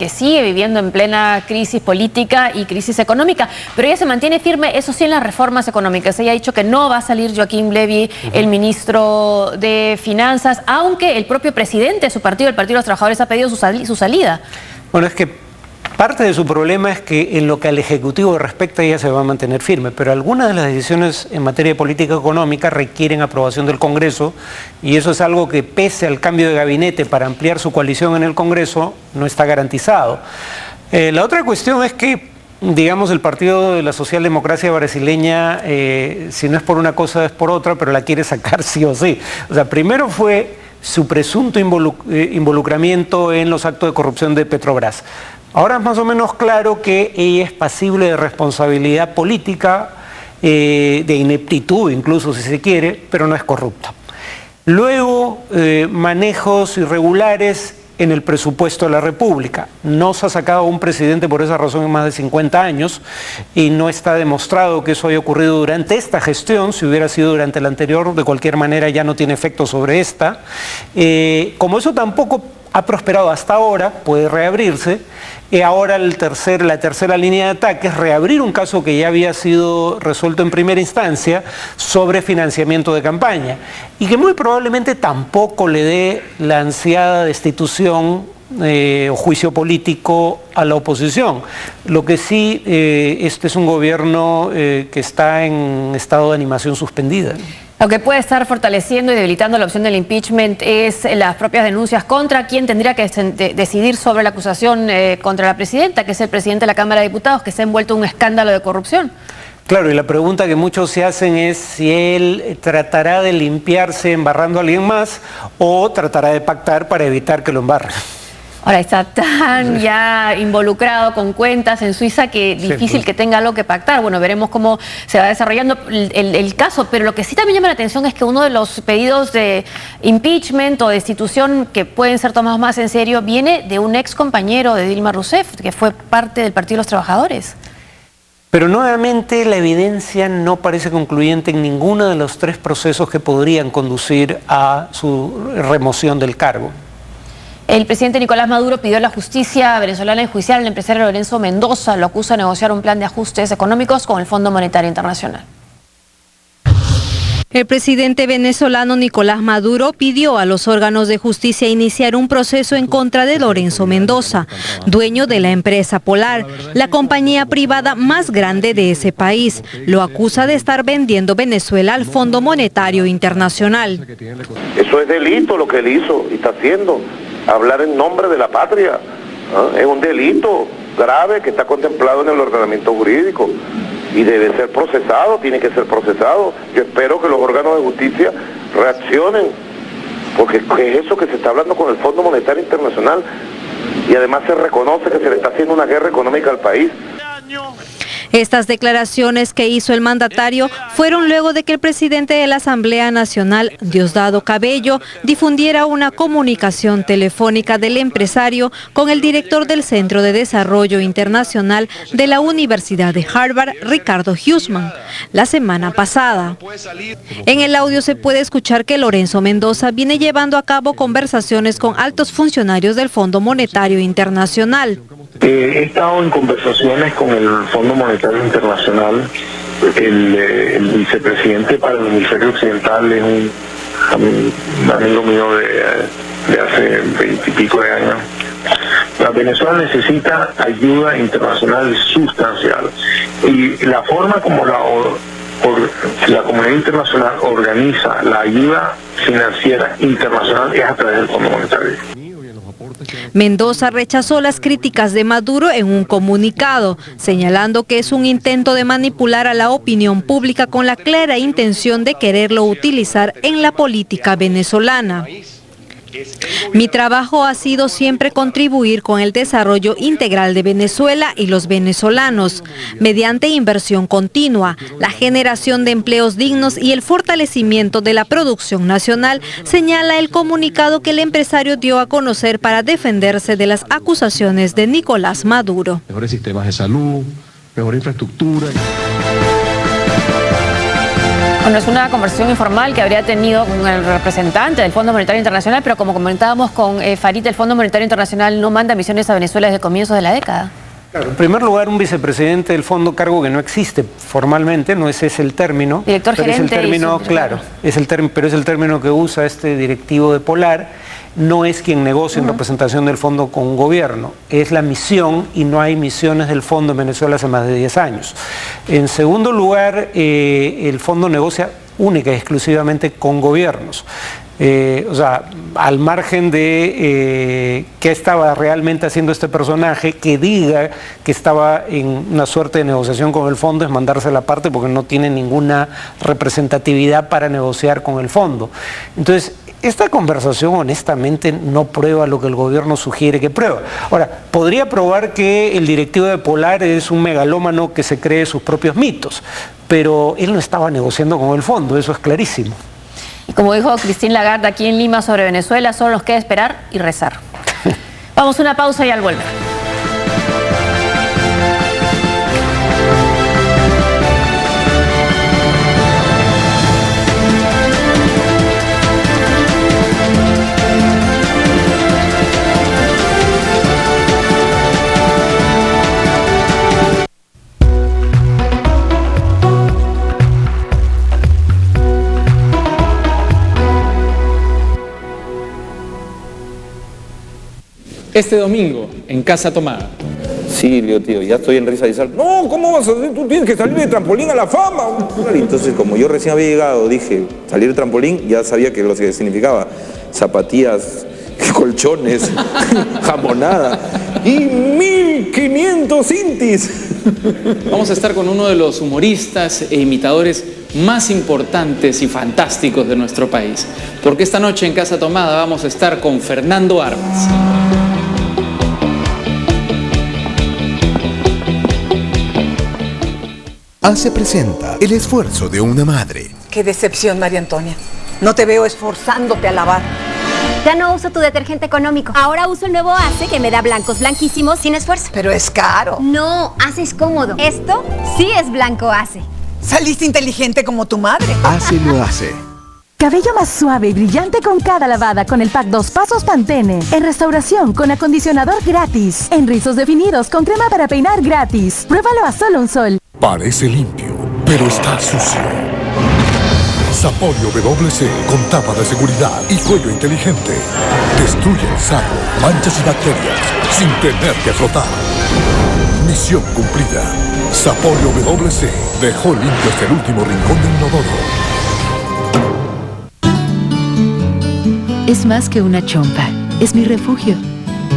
que sigue viviendo en plena crisis política y crisis económica, pero ella se mantiene firme, eso sí, en las reformas económicas. Ella ha dicho que no va a salir Joaquín Levy, el ministro de Finanzas, aunque el propio presidente de su partido, el Partido de los Trabajadores, ha pedido su salida. Bueno, es que parte de su problema es que en lo que al Ejecutivo respecta ella se va a mantener firme, pero algunas de las decisiones en materia de política económica requieren aprobación del Congreso y eso es algo que, pese al cambio de gabinete para ampliar su coalición en el Congreso, no está garantizado. La otra cuestión es que, digamos, el Partido de la Socialdemocracia brasileña, si no es por una cosa es por otra, pero la quiere sacar sí o sí. O sea, primero fue su presunto involucramiento en los actos de corrupción de Petrobras. Ahora es más o menos claro que ella es pasible de responsabilidad política, de ineptitud incluso si se quiere, pero no es corrupta. Luego, manejos irregulares en el presupuesto de la República. No se ha sacado a un presidente por esa razón en más de 50 años y no está demostrado que eso haya ocurrido durante esta gestión. Si hubiera sido durante la anterior, de cualquier manera ya no tiene efecto sobre esta. Como eso tampoco ha prosperado hasta ahora, puede reabrirse. Ahora la tercera línea de ataque es reabrir un caso que ya había sido resuelto en primera instancia sobre financiamiento de campaña y que muy probablemente tampoco le dé la ansiada destitución o juicio político a la oposición. Lo que sí, este es un gobierno que está en estado de animación suspendida. Lo que puede estar fortaleciendo y debilitando la opción del impeachment es las propias denuncias contra quien tendría que decidir sobre la acusación contra la presidenta, que es el presidente de la Cámara de Diputados, que se ha envuelto en un escándalo de corrupción. Claro, y la pregunta que muchos se hacen es si él tratará de limpiarse embarrando a alguien más o tratará de pactar para evitar que lo embarren. Ahora está tan ya involucrado con cuentas en Suiza que difícil que tenga algo que pactar. Bueno, veremos cómo se va desarrollando el caso, pero lo que sí también llama la atención es que uno de los pedidos de impeachment o destitución que pueden ser tomados más en serio viene de un ex compañero de Dilma Rousseff, que fue parte del Partido de los Trabajadores. Pero nuevamente la evidencia no parece concluyente en ninguno de los tres procesos que podrían conducir a su remoción del cargo. El presidente Nicolás Maduro pidió a la justicia venezolana enjuiciar al empresario Lorenzo Mendoza. Lo acusa de negociar un plan de ajustes económicos con el Fondo Monetario Internacional. El presidente venezolano Nicolás Maduro pidió a los órganos de justicia iniciar un proceso en contra de Lorenzo Mendoza, dueño de la empresa Polar, la compañía privada más grande de ese país. Lo acusa de estar vendiendo Venezuela al Fondo Monetario Internacional. Eso es delito lo que él hizo y está haciendo. Hablar en nombre de la patria, es un delito grave que está contemplado en el ordenamiento jurídico y debe ser procesado, tiene que ser procesado. Yo espero que los órganos de justicia reaccionen, porque ¿qué es eso que se está hablando con el Fondo Monetario Internacional? Y además se reconoce que se le está haciendo una guerra económica al país. Estas declaraciones que hizo el mandatario fueron luego de que el presidente de la Asamblea Nacional, Diosdado Cabello, difundiera una comunicación telefónica del empresario con el director del Centro de Desarrollo Internacional de la Universidad de Harvard, Ricardo Huseman, la semana pasada. En el audio se puede escuchar que Lorenzo Mendoza viene llevando a cabo conversaciones con altos funcionarios del Fondo Monetario Internacional. He estado en conversaciones con el Fondo Monetario Internacional. El vicepresidente para el hemisferio occidental es un amigo mío de hace 20 y pico de años. La Venezuela necesita ayuda internacional sustancial y la forma como la comunidad internacional organiza la ayuda financiera internacional es a través del Fondo Monetario. Mendoza rechazó las críticas de Maduro en un comunicado, señalando que es un intento de manipular a la opinión pública con la clara intención de quererlo utilizar en la política venezolana. Mi trabajo ha sido siempre contribuir con el desarrollo integral de Venezuela y los venezolanos, mediante inversión continua, la generación de empleos dignos y el fortalecimiento de la producción nacional, señala el comunicado que el empresario dio a conocer para defenderse de las acusaciones de Nicolás Maduro. Mejores sistemas de salud, mejor infraestructura. Bueno, es una conversación informal que habría tenido con el representante del Fondo Monetario Internacional, pero como comentábamos con Farid, el Fondo Monetario Internacional no manda misiones a Venezuela desde comienzos de la década. Claro, en primer lugar, un vicepresidente del fondo, cargo que no existe formalmente, no ese es el término. Director pero gerente. Es el término, claro, pero es el término que usa este directivo de Polar. No es quien negocia en representación del fondo con un gobierno, es la misión y no hay misiones del fondo en Venezuela hace más de 10 años. En segundo lugar, el fondo negocia única y exclusivamente con gobiernos. O sea, al margen de qué estaba realmente haciendo este personaje, que diga que estaba en una suerte de negociación con el fondo es mandarse la parte porque no tiene ninguna representatividad para negociar con el fondo. Entonces, esta conversación honestamente no prueba lo que el gobierno sugiere que prueba. Ahora, podría probar que el directivo de Polar es un megalómano que se cree sus propios mitos, pero él no estaba negociando con el fondo, eso es clarísimo. Y como dijo Christine Lagarde aquí en Lima sobre Venezuela, solo nos queda esperar y rezar. Vamos a una pausa y al volver. Este domingo, en Casa Tomada. Sí, Leo, tío, ya estoy en risa y sal. No, ¿cómo vas a hacer? Tú tienes que salir de trampolín a la fama. Entonces, como yo recién había llegado, dije, salir de trampolín, ya sabía que lo que significaba zapatillas, colchones, jamonada y 1500 intis. Vamos a estar con uno de los humoristas e imitadores más importantes y fantásticos de nuestro país. Porque esta noche en Casa Tomada vamos a estar con Fernando Armas. ACE presenta el esfuerzo de una madre. Qué decepción, María Antonia. No te veo esforzándote a lavar. Ya no uso tu detergente económico. Ahora uso el nuevo ACE que me da blancos blanquísimos sin esfuerzo. Pero es caro. No, ACE es cómodo. Esto sí es blanco ACE. Saliste inteligente como tu madre. ACE lo hace. Cabello más suave y brillante con cada lavada con el pack 2 pasos Pantene. En restauración con acondicionador gratis. En rizos definidos con crema para peinar gratis. Pruébalo a solo un sol. Parece limpio, pero está sucio. Sapolio WC con tapa de seguridad y cuello inteligente. Destruye el sarro, manchas y bacterias sin tener que frotar. Misión cumplida. Sapolio WC dejó limpio hasta el último rincón del inodoro. Es más que una chompa, es mi refugio.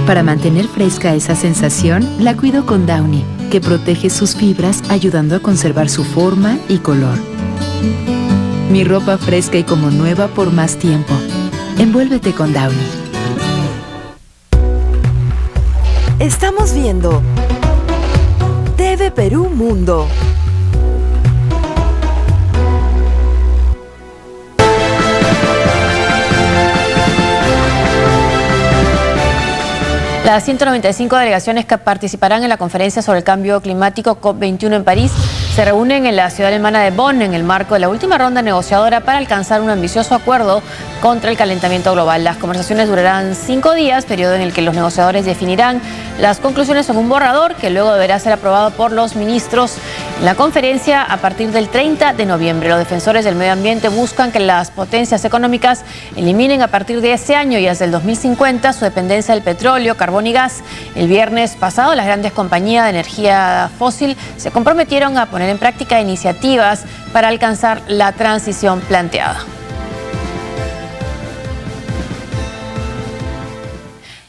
Para mantener fresca esa sensación, la cuido con Downy, que protege sus fibras ayudando a conservar su forma y color. Mi ropa fresca y como nueva por más tiempo. Envuélvete con Downy. Estamos viendo TV Perú Mundo. Las 195 delegaciones que participarán en la conferencia sobre el cambio climático COP21 en París se reúnen en la ciudad alemana de Bonn en el marco de la última ronda negociadora para alcanzar un ambicioso acuerdo contra el calentamiento global. Las conversaciones durarán 5 días, periodo en el que los negociadores definirán las conclusiones en un borrador que luego deberá ser aprobado por los ministros en la conferencia a partir del 30 de noviembre. Los defensores del medio ambiente buscan que las potencias económicas eliminen a partir de ese año y hasta el 2050 su dependencia del petróleo, carbón y gas. El viernes pasado, las grandes compañías de energía fósil se comprometieron a poner en práctica iniciativas para alcanzar la transición planteada.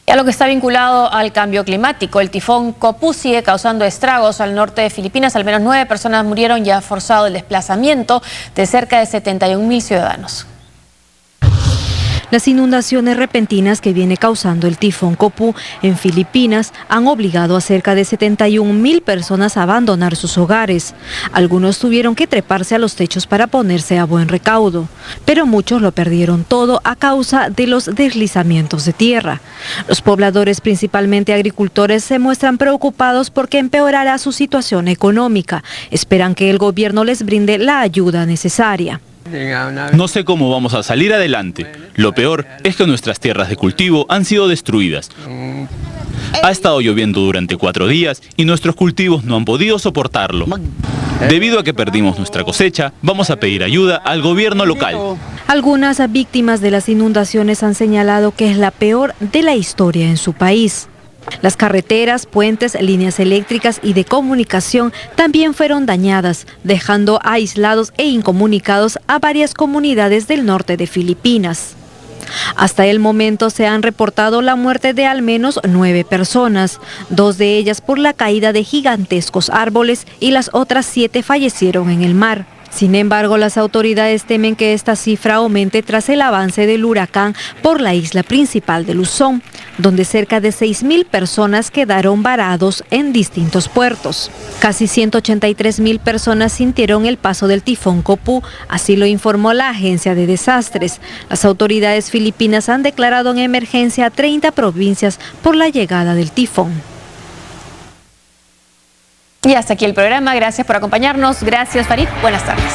Y a lo que está vinculado al cambio climático, el tifón Copu sigue causando estragos al norte de Filipinas. Al menos 9 personas murieron y ha forzado el desplazamiento de cerca de 71.000 ciudadanos. Las inundaciones repentinas que viene causando el tifón Copu en Filipinas han obligado a cerca de 71,000 personas a abandonar sus hogares. Algunos tuvieron que treparse a los techos para ponerse a buen recaudo, pero muchos lo perdieron todo a causa de los deslizamientos de tierra. Los pobladores, principalmente agricultores, se muestran preocupados porque empeorará su situación económica. Esperan que el gobierno les brinde la ayuda necesaria. No sé cómo vamos a salir adelante. Lo peor es que nuestras tierras de cultivo han sido destruidas. Ha estado lloviendo durante 4 días y nuestros cultivos no han podido soportarlo. Debido a que perdimos nuestra cosecha, vamos a pedir ayuda al gobierno local. Algunas víctimas de las inundaciones han señalado que es la peor de la historia en su país. Las carreteras, puentes, líneas eléctricas y de comunicación también fueron dañadas, dejando aislados e incomunicados a varias comunidades del norte de Filipinas. Hasta el momento se han reportado la muerte de al menos 9 personas, 2 de ellas por la caída de gigantescos árboles y las otras 7 fallecieron en el mar. Sin embargo, las autoridades temen que esta cifra aumente tras el avance del huracán por la isla principal de Luzón, donde cerca de 6,000 personas quedaron varados en distintos puertos. Casi 183,000 personas sintieron el paso del tifón Copu, así lo informó la agencia de desastres. Las autoridades filipinas han declarado en emergencia a 30 provincias por la llegada del tifón. Y hasta aquí el programa. Gracias por acompañarnos. Gracias, Farid. Buenas tardes.